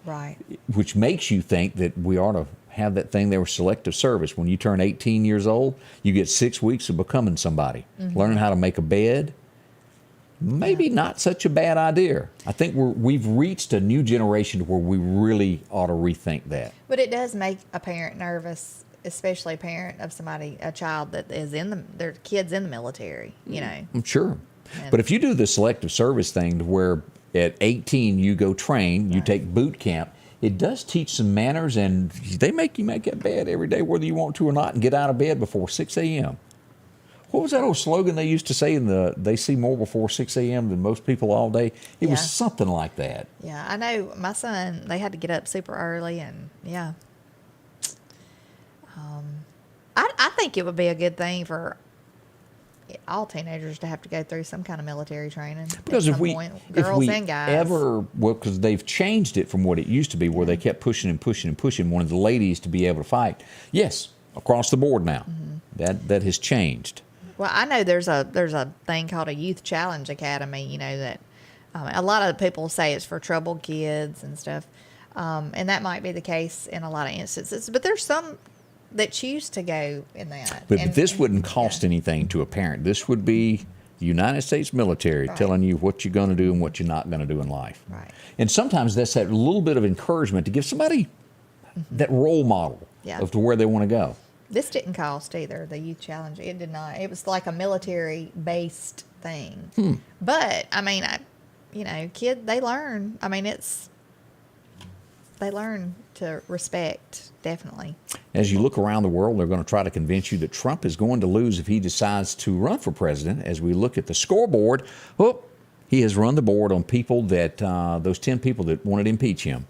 Right. Which makes you think that we ought to have that thing there with selective service. When you turn 18 years old, you get 6 weeks of becoming somebody, learning how to make a bed. Maybe not such a bad idea. I think we've reached a new generation where we really ought to rethink that. But it does make a parent nervous, especially a parent of a child that is their kid's in the military, you know. I'm sure. But if you do the selective service thing to where at 18 you go train, you take boot camp, it does teach some manners, and they make you make that bed every day whether you want to or not and get out of bed before 6 a.m. What was that old slogan they used to say they see more before 6 a.m. than most people all day? It was something like that. Yeah, I know my son, they had to get up super early, and yeah. I think it would be a good thing for all teenagers to have to go through some kind of military training. Because if we and guys. because they've changed it from what it used to be, where they kept pushing and pushing and pushing, wanted the ladies to be able to fight. Yes, across the board now. That has changed. Well, I know there's a thing called a Youth Challenge Academy, you know, that a lot of people say it's for troubled kids and stuff. And that might be the case in a lot of instances. But there's some that choose to go in that. But this wouldn't cost anything to a parent. This would be the United States military telling you what you're going to do and what you're not going to do in life. Right. And sometimes that's that little bit of encouragement to give somebody that role model of to where they want to go. This didn't cost either, the Youth Challenge. It did not. It was like a military-based thing. But, I mean, they learn. I mean, they learn to respect, definitely. As you look around the world, they're going to try to convince you that Trump is going to lose if he decides to run for president. As we look at the scoreboard, he has run the board on people that, those 10 people that wanted to impeach him.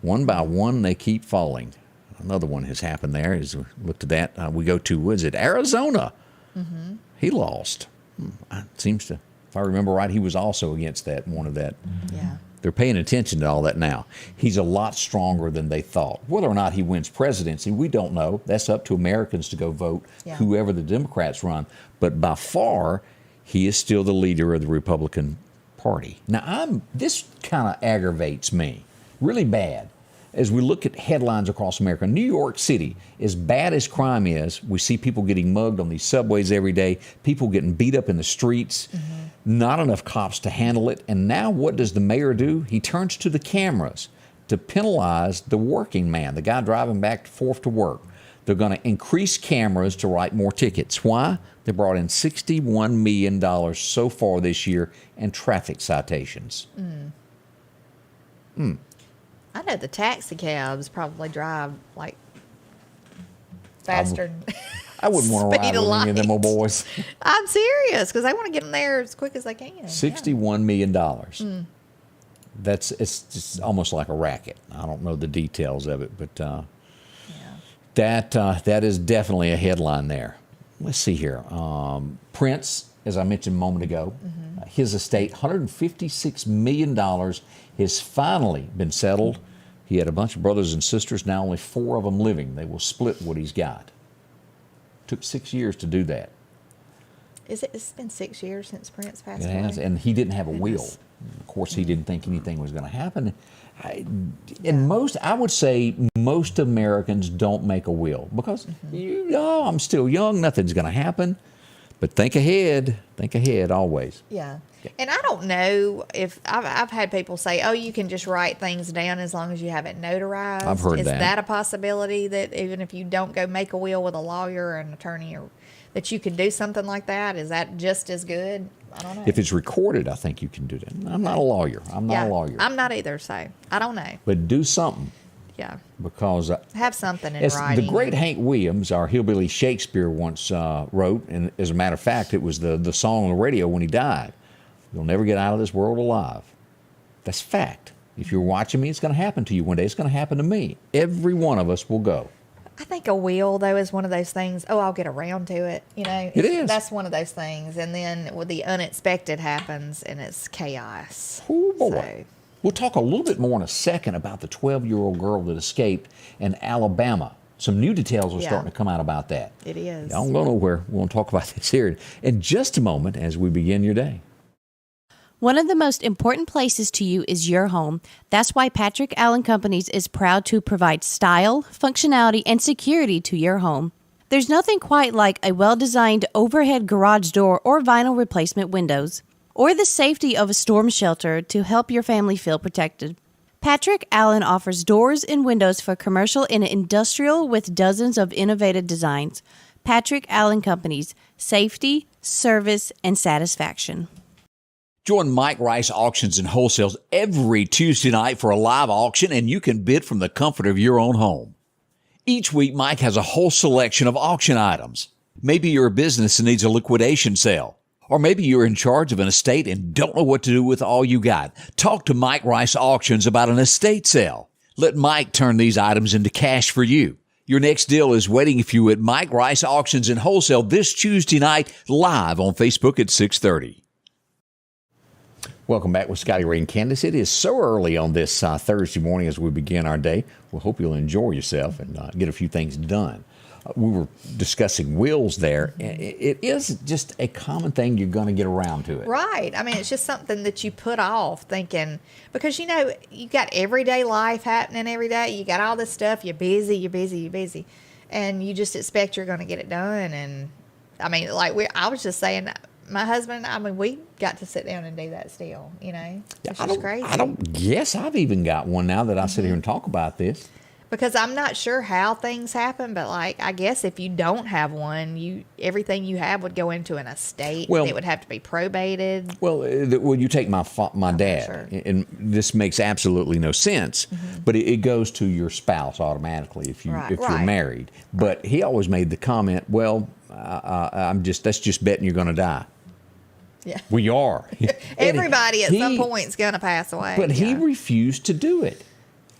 One by one, they keep falling. Another one has happened there. As we looked at that, we go to, Arizona. He lost. It seems to, if I remember right, he was also against that, one of that. Yeah. They're paying attention to all that now. He's a lot stronger than they thought. Whether or not he wins presidency, we don't know. That's up to Americans to go vote whoever the Democrats run. But by far, he is still the leader of the Republican Party. Now, this kind of aggravates me really bad. As we look at headlines across America, New York City, as bad as crime is, we see people getting mugged on these subways every day, people getting beat up in the streets, not enough cops to handle it. And now what does the mayor do? He turns to the cameras to penalize the working man, the guy driving back and forth to work. They're going to increase cameras to write more tickets. Why? They brought in $61 million so far this year in traffic citations. I know the taxi cabs probably drive like faster. I wouldn't want to ride with any of them old boys. I'm serious, because they want to get them there as quick as they can. $61 million. It's just almost like a racket. I don't know the details of it, but that is definitely a headline there. Let's see here. Prince, as I mentioned a moment ago, his estate, $156 million, has finally been settled. He had a bunch of brothers and sisters, now only 4 of them living. They will split what he's got. Took 6 years to do that. It's been 6 years since Prince passed away. It has, and he didn't have a will. Of course, he didn't think anything was going to happen. I would say most Americans don't make a will because, I'm still young, nothing's going to happen. But think ahead always. Yeah. And I don't know if I've had people say, oh, you can just write things down as long as you have it notarized. I've heard that. Is that a possibility that even if you don't go make a will with a lawyer or an attorney, or that you could do something like that? Is that just as good? I don't know. If it's recorded, I think you can do that. I'm not a lawyer. I'm not either, so I don't know. But do something. Yeah. Because have something in writing. The great Hank Williams, our hillbilly Shakespeare, once wrote, and as a matter of fact, it was the song on the radio when he died. You'll never get out of this world alive. That's fact. If you're watching me, it's going to happen to you one day. It's going to happen to me. Every one of us will go. I think a will, though, is one of those things, I'll get around to it. It is. That's one of those things. And then the unexpected happens, and it's chaos. Oh, boy. So. We'll talk a little bit more in a second about the 12-year-old girl that escaped in Alabama. Some new details are starting to come out about that. It is. Don't go nowhere. We'll talk about this here in just a moment as we begin your day. One of the most important places to you is your home. That's why Patrick Allen Companies is proud to provide style, functionality, and security to your home. There's nothing quite like a well-designed overhead garage door or vinyl replacement windows, or the safety of a storm shelter to help your family feel protected. Patrick Allen offers doors and windows for commercial and industrial with dozens of innovative designs. Patrick Allen Companies, safety, service, and satisfaction. Join Mike Rice Auctions and Wholesales every Tuesday night for a live auction, and you can bid from the comfort of your own home. Each week, Mike has a whole selection of auction items. Maybe you're a business that needs a liquidation sale. Or maybe you're in charge of an estate and don't know what to do with all you got. Talk to Mike Rice Auctions about an estate sale. Let Mike turn these items into cash for you. Your next deal is waiting for you at Mike Rice Auctions and Wholesale this Tuesday night, live on Facebook at 6:30. Welcome back with Scotty Ray and Candace. It is so early on this Thursday morning as we begin our day. We hope you'll enjoy yourself and get a few things done. We were discussing wills there. It is just a common thing you're going to get around to it. Right. I mean, it's just something that you put off thinking, because, you got everyday life happening every day. You got all this stuff. You're busy. And you just expect you're going to get it done. And, I mean, I was just saying, my husband, we got to sit down and do that still, It's just crazy. I don't guess I've even got one now that I sit here and talk about this. Because I'm not sure how things happen, but I guess if you don't have one, everything you have would go into an estate. It would have to be probated. Well, you take my dad, sure. And this makes absolutely no sense, but it goes to your spouse automatically if you're married. But he always made the comment, that's just betting you're going to die. Yeah, we are. Everybody at some point is going to pass away. But he refused to do it.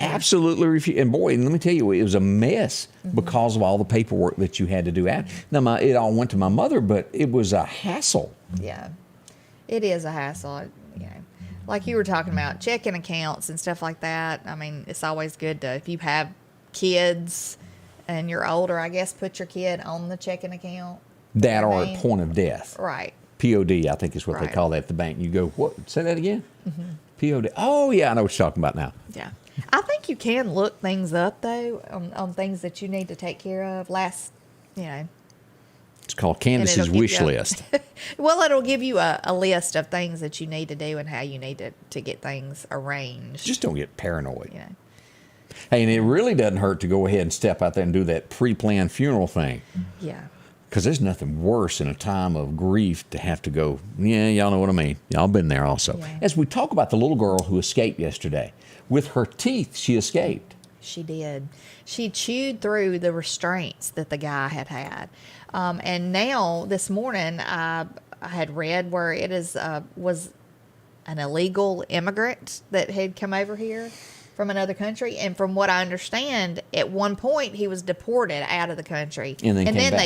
Absolutely refused. And boy, let me tell you, it was a mess because of all the paperwork that you had to do. Now, it all went to my mother, but it was a hassle. Yeah, it is a hassle. Like you were talking about checking accounts and stuff like that. I mean, it's always good to, if you have kids and you're older, I guess, put your kid on the checking account. That or at point of death. Right. POD, I think is what they Right. call that at the bank. You go, what? Say that again? POD. Oh, yeah, I know what you're talking about now. Yeah. I think you can look things up, though, on things that you need to take care of. It's called Candace's it'll give wish you list. Well, it'll give you a list of things that you need to do and how you need to get things arranged. Just don't get paranoid. You know. Hey, and it really doesn't hurt to go ahead and step out there and do that pre-planned funeral thing. Yeah. Because there's nothing worse in a time of grief to have to go, yeah, y'all know what I mean. Y'all been there also. Yeah. As we talk about the little girl who escaped yesterday, with her teeth, she escaped. She did. She chewed through the restraints that the guy had. And now, this morning, I had read where it was an illegal immigrant that had come over here from another country. And from what I understand, at one point, he was deported out of the country. And then came back.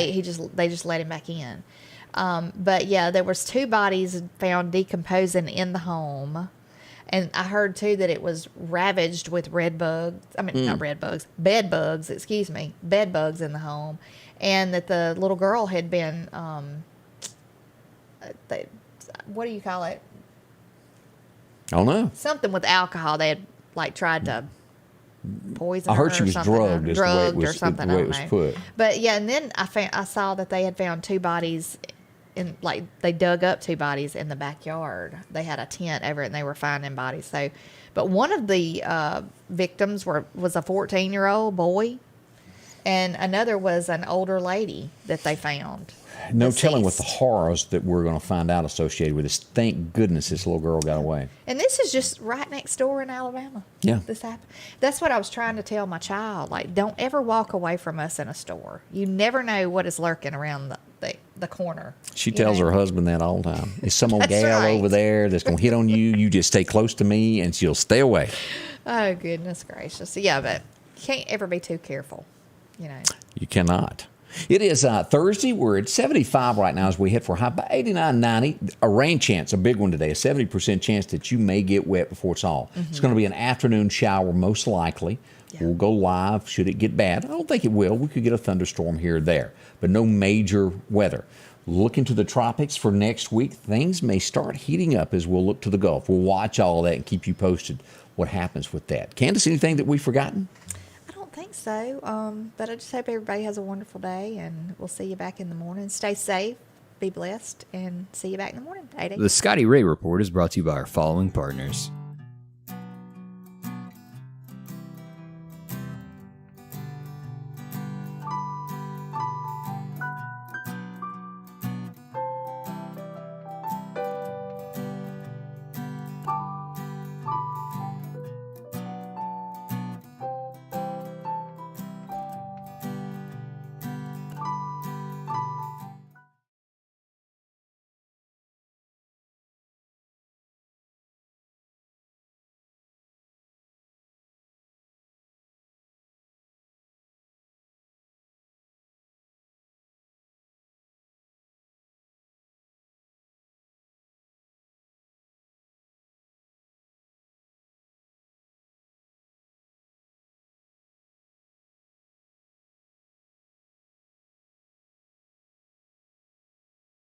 they just let him back in. But, yeah, there was 2 bodies found decomposing in the home. And I heard, too, that it was ravaged with bed bugs, bed bugs in the home. And that the little girl had been, what do you call it? I don't know. Something with alcohol. They had, tried to poison her. I heard she was drugged, is the way it was, or something. the way I it don't was know. put. But, yeah, and then I saw that they had found 2 bodies. They dug up 2 bodies in the backyard. They had a tent over it, and they were finding bodies. So, but one of the victims was a 14-year-old boy, and another was an older lady that they found. No deceased. telling what the horrors that we're going to find out associated with this. Thank goodness this little girl got away. And this is just right next door in Alabama. Yeah. This happened. That's what I was trying to tell my child. Don't ever walk away from us in a store. You never know what is lurking around the corner. She tells her husband that all the time. There's some old That's gal right. over there that's going to hit on you. You just stay close to me, and she'll stay away. Oh, goodness gracious. Yeah, but you can't ever be too careful, You cannot. It is Thursday. We're at 75 right now as we head for high by 89, 90. A rain chance, a big one today, a 70% chance that you may get wet before it's all. It's going to be an afternoon shower most likely. Yeah. We'll go live should it get bad. I don't think it will. We could get a thunderstorm here or there, but no major weather. Look into the tropics for next week. Things may start heating up as we'll look to the Gulf. We'll watch all of that and keep you posted what happens with that. Candace, anything that we've forgotten? I think so. But I just hope everybody has a wonderful day, and we'll see you back in the morning. Stay safe, be blessed, and see you back in the morning. 8 The Scotty Ray Report is brought to you by our following partners.